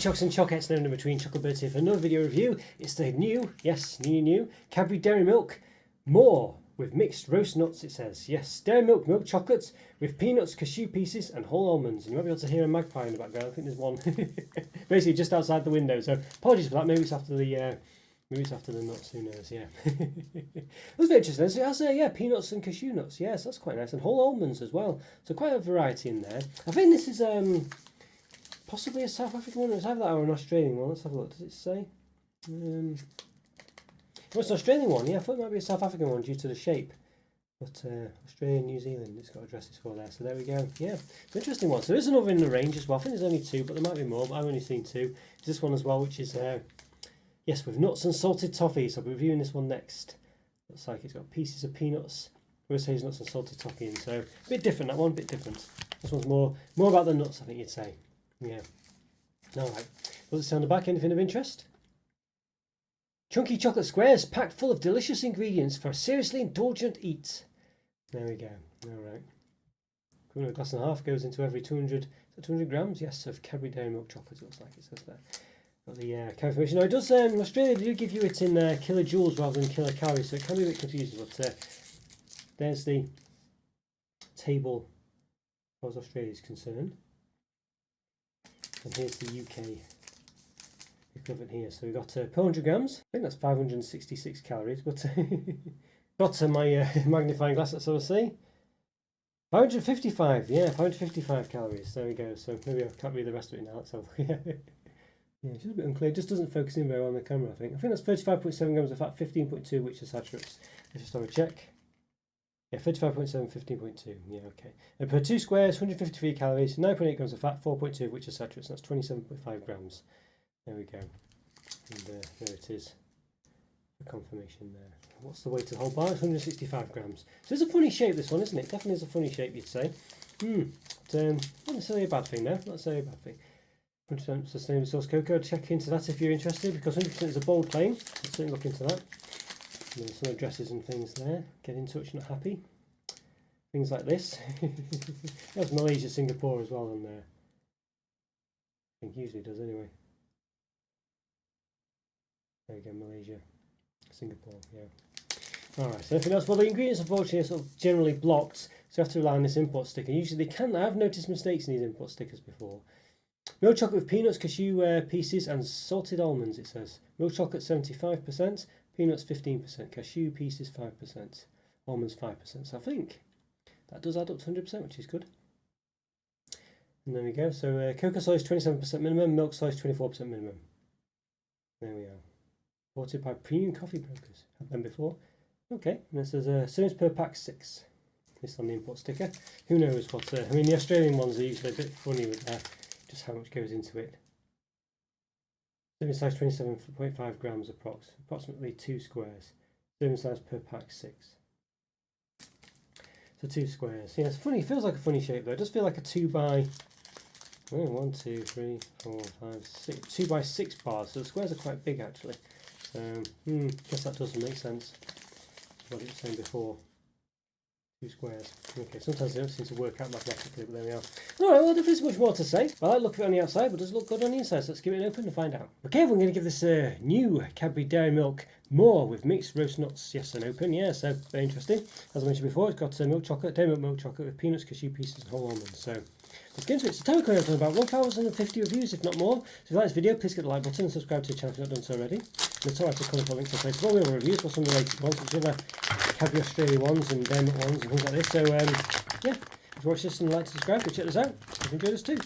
Chocks and Chockets, and in between Chocolate here for another video review. It's the new, yes, new Cadbury Dairy Milk More with mixed roast nuts, it says. Yes, dairy milk chocolates with peanuts, cashew pieces and whole almonds. You might be able to hear a magpie in the background. I think there's one basically just outside the window, so apologies for that. Maybe it's after the nuts, who knows, yeah. That's very interesting. It has, yeah, peanuts and cashew nuts, yes, that's quite nice, and whole almonds as well, so quite a variety in there. I think this is possibly a South African one. It's either that or an Australian one. Let's have a look. Does it say? Well, it's an Australian one. Yeah, I thought it might be a South African one due to the shape. But Australia and New Zealand, it's got addresses for there. So there we go. Yeah, it's an interesting one. So there's another in the range as well. I think there's only two, but there might be more. But I've only seen two. There's this one as well, which is, yes, with nuts and salted toffee. So I'll be reviewing this one next. Looks like it's got pieces of peanuts with hazelnuts and salted toffee in. So a bit different, that one, a bit different. This one's more about the nuts, I think you'd say. Yeah. Alright. Does it say on the back anything of interest? Chunky chocolate squares packed full of delicious ingredients for a seriously indulgent eat. There we go. Alright. A glass and a half goes into every 200 grams, yes, of Cadbury Dairy Milk chocolate, it looks like it says there. Got the confirmation. Now it does, in Australia they do give you it in kilojoules rather than kilocalories, so it can be a bit confusing, but there's the table as far as Australia is concerned. And here's the UK equivalent here. So we've got per 100 grams. I think that's 566 calories, but got my magnifying glass, let's sort of see. 555, yeah, 555 calories. There we go. So maybe I can't read the rest of it now. Let's have a look. Yeah, it's just a bit unclear. It just doesn't focus in very well on the camera, I think. I think that's 35.7 grams of fat, 15.2, which is saturates. Let's just have a check. Yeah, 35.7, 15.2. Yeah, okay. And per 2 squares, 153 calories, 9.8 grams of fat, 4.2 which is saturates. That's 27.5 grams. There we go. And there it is. For confirmation there. What's the weight of the whole bar? 165 grams. So it's a funny shape, this one, isn't it? Definitely is a funny shape, you'd say. But, not necessarily a bad thing, though. Not necessarily a bad thing. 100% sustainable source cocoa. Check into that if you're interested, because 100% is a bold claim. Let's certainly look into that. There's some addresses and things there. Get in touch, not happy. Things like this. That's Malaysia, Singapore as well on there. I think usually does anyway. There we go, Malaysia, Singapore, yeah. Alright, so anything else? Well, the ingredients unfortunately are sort of generally blocked, so you have to rely on this import sticker. Usually they can, I've noticed mistakes in these import stickers before. Milk chocolate with peanuts, cashew pieces and salted almonds, it says. Milk chocolate 75%. Peanuts 15%, cashew pieces 5%, almonds 5%. So I think that does add up to 100%, which is good. And there we go. So cocoa size 27% minimum, milk size 24% minimum. There we are. Supported by premium coffee brokers. Had them before. Okay, and this is serves per pack 6. This on the import sticker. Who knows what? I mean, the Australian ones are usually a bit funny with just how much goes into it. Serving size 27.5 grams approximately 2 squares. Serving size per pack 6. So 2 squares. Yeah, it's funny. It feels like a funny shape though. It does feel like a 2 by 1, 2, 3, 4, 5, 6. 2 by 6 bars. So the squares are quite big actually. So guess that doesn't make sense. What it was saying before. 2 squares. Okay, sometimes they don't seem to work out mathematically, but there we are. Alright, well, there isn't much more to say. I like the look of it on the outside, but does it look good on the inside? So let's give it an open and find out. Okay, we're going to give this new Cadbury Dairy Milk More with mixed roast nuts. Yes, an open, yeah, so very interesting. As I mentioned before, it's got milk chocolate, dairy milk chocolate with peanuts, cashew pieces and whole almonds. So let's get into it. So total coming out on about 1,050 reviews, if not more. So if you like this video, please hit the like button and subscribe to the channel if you've not done so already. And it's alright to colourful links in place of all the other reviews for some related ones, which other Cadbury Australia ones and dairy milk ones and things like this. So yeah, if you watch this and like to subscribe, go check this out. If you enjoy this too. So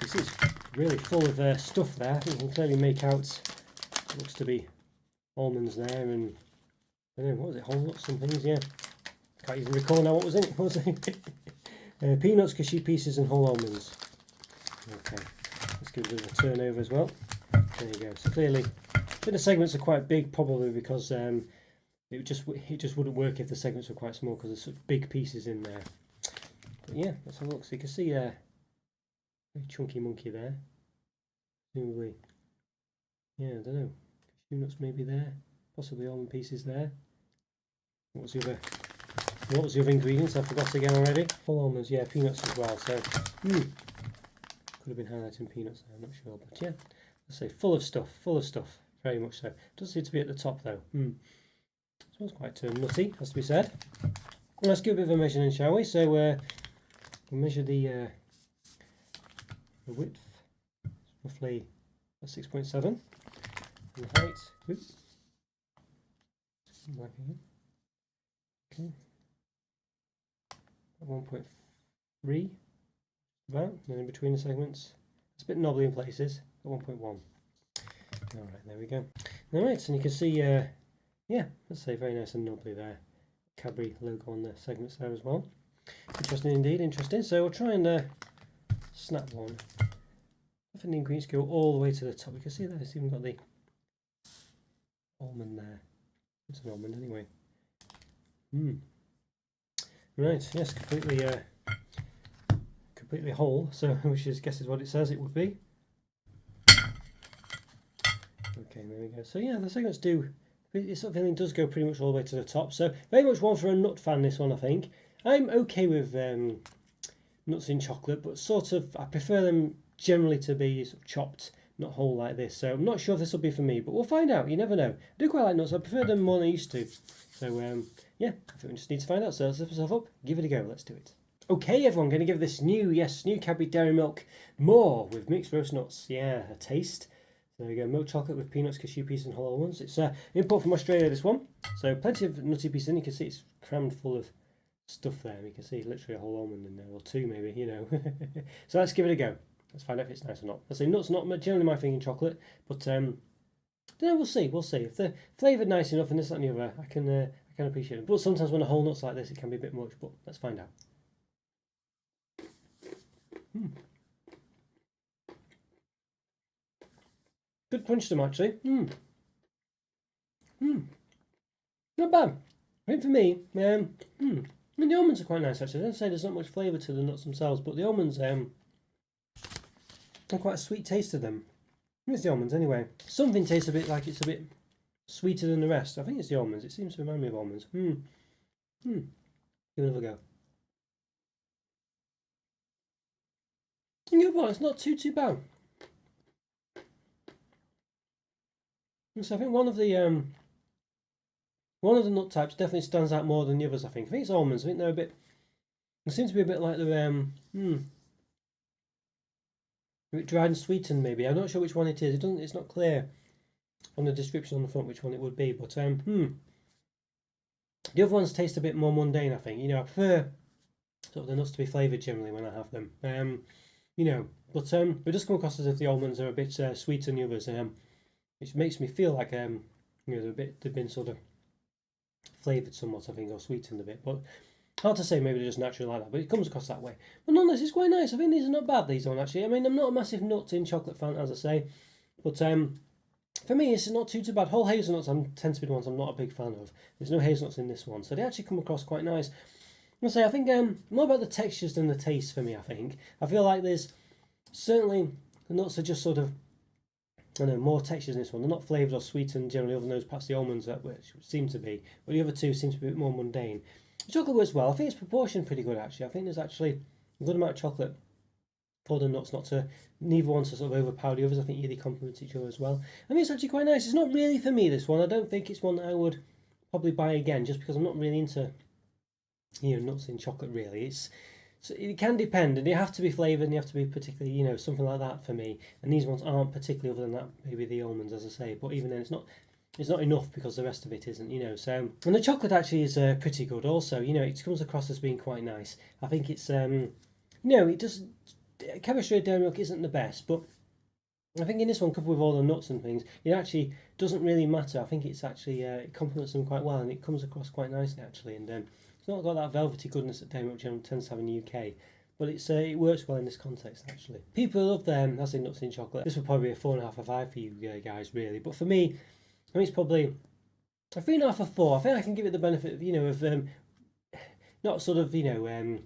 you see it's really full of stuff there. I think you can clearly make out it looks to be almonds there and I don't know, what was it, whole nuts and things, yeah. Can't even recall now what was in it. What was it? Peanuts, cashew pieces and whole almonds. Okay, let's give it a bit of a turn over as well. There you go. So clearly, I think the segments are quite big, probably because it just wouldn't work if the segments were quite small because there's such big pieces in there. But yeah, let's have a look. So you can see a chunky monkey there. Presumably, yeah, I don't know. Cashew nuts maybe there, possibly almond pieces there. What was the other ingredients? I forgot again already. Full almonds, yeah, peanuts as well. So could could have been highlighting peanuts there, I'm not sure. But yeah, let's say full of stuff, very much so. Doesn't seem to be at the top though. Smells quite nutty, has to be said. Let's give a bit of a measuring, shall we? So we'll measure the width, roughly 6.7, and the height. Oops. Okay. 1.3 about, and then in between the segments. It's a bit knobbly in places at 1.1. Alright, there we go. Alright, and you can see, yeah, let's say very nice and knobbly there. Cadbury logo on the segments there as well. Interesting indeed, interesting. So we'll try and snap one. I think the ingredients go all the way to the top. You can see that it's even got the almond there. It's an almond anyway. Right, yes, completely whole, so which is guess is what it says it would be. Okay, there we go. So yeah, the segments do, this sort of feeling does go pretty much all the way to the top. So very much one for a nut fan, this one, I think. I'm okay with nuts in chocolate, but sort of I prefer them generally to be sort of chopped, not whole like this. So I'm not sure if this will be for me, but we'll find out. You never know. I do quite like nuts. I prefer them more than I used to. So yeah, I think we just need to find out. So let's lift myself up, give it a go. Let's do it. Okay, everyone, going to give this new Cadbury Dairy Milk more with mixed roast nuts. Yeah, a taste. So there we go, milk chocolate with peanuts, cashew pieces and whole almonds. It's import from Australia, this one. So plenty of nutty pieces in. You can see it's crammed full of stuff there. You can see literally a whole almond in there, or two maybe, you know. So let's give it a go. Let's find out if it's nice or not. I say nuts not generally my thing in chocolate, but we'll see. We'll see if they're flavoured nice enough and this that, and the other. I can appreciate it. But sometimes when a whole nut's like this, it can be a bit much. But let's find out. Good punch to them actually. Not bad. I think for me, I mean the almonds are quite nice actually. I don't say there's not much flavour to the nuts themselves, but the almonds have quite a sweet taste to them. I think it's the almonds anyway. Something tastes a bit like it's a bit sweeter than the rest. I think it's the almonds. It seems to remind me of almonds. Give it another go. And you know what? It's not too bad. So I think one of the nut types definitely stands out more than the others. I think it's almonds. I think they're a bit. They seem to be a bit like the a bit dried and sweetened maybe. I'm not sure which one it is. It's not clear on the description on the front which one it would be. But the other ones taste a bit more mundane. I think, you know, I prefer sort of the nuts to be flavoured generally when I have them. You know, but it does come across as if the almonds are a bit sweeter than the others. Which makes me feel like you know, they've been sort of flavoured somewhat, I think, or sweetened a bit. But hard to say, maybe they're just naturally like that. But it comes across that way. But nonetheless, it's quite nice. I think these are not bad. These one actually. I mean, I'm not a massive nut in chocolate fan, as I say, but for me, it's not too bad. Whole hazelnuts tend to be the ones I'm not a big fan of. There's no hazelnuts in this one, so they actually come across quite nice. I say, I think more about the textures than the taste for me. I feel like there's certainly the nuts are just sort of, I know, more textures in this one. They're not flavoured or sweetened generally, other than those perhaps the almonds which seem to be, but the other two seem to be a bit more mundane. The chocolate works well. I think it's proportioned pretty good actually. I think there's actually a good amount of chocolate for the nuts, neither one to sort of overpower the others. I think they complement each other as well. I mean, it's actually quite nice. It's not really for me, this one. I don't think it's one that I would probably buy again, just because I'm not really into, you know, nuts in chocolate really. So it can depend, and they have to be flavoured, and they have to be particularly, you know, something like that for me. And these ones aren't particularly, other than that, maybe the almonds, as I say. But even then, it's not enough because the rest of it isn't, you know. So, and the chocolate actually is pretty good also. You know, it comes across as being quite nice. I think it's, you know, it does. Cadbury Australia Dairy Milk isn't the best, but I think in this one, coupled with all the nuts and things, it actually doesn't really matter. I think it's actually it complements them quite well, and it comes across quite nicely actually. And it's not got that velvety goodness that Dairy Milk generally tends to have in the UK, but it works well in this context actually. People love them. I say nuts in chocolate. This would probably be a 4.5 or 5 for you guys really, but for me, I mean, it's probably a 3.5 or 4. I think I can give it the benefit of, you know, of not sort of, you know,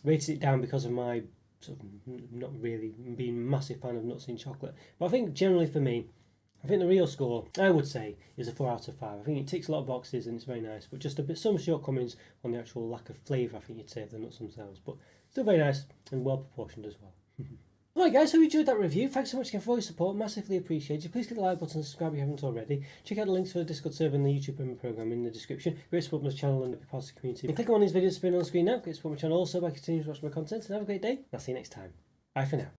rated it down because of my sort of not really being a massive fan of nuts in chocolate. But I think generally for me, I think the real score, I would say, is a 4 out of 5. I think it ticks a lot of boxes and it's very nice, but just some shortcomings on the actual lack of flavour, I think you'd say, of the nuts themselves. But still very nice and well proportioned as well. Alright guys, hope you enjoyed that review. Thanks so much again for all your support, massively appreciated. Please click the like button and subscribe if you haven't already. Check out the links for the Discord server and the YouTube Premium program in the description. Great support my channel and be part of the community. And click on one of these videos spinning on the screen now. Great support my channel also by continuing to watch my content, and have a great day. I'll see you next time. Bye for now.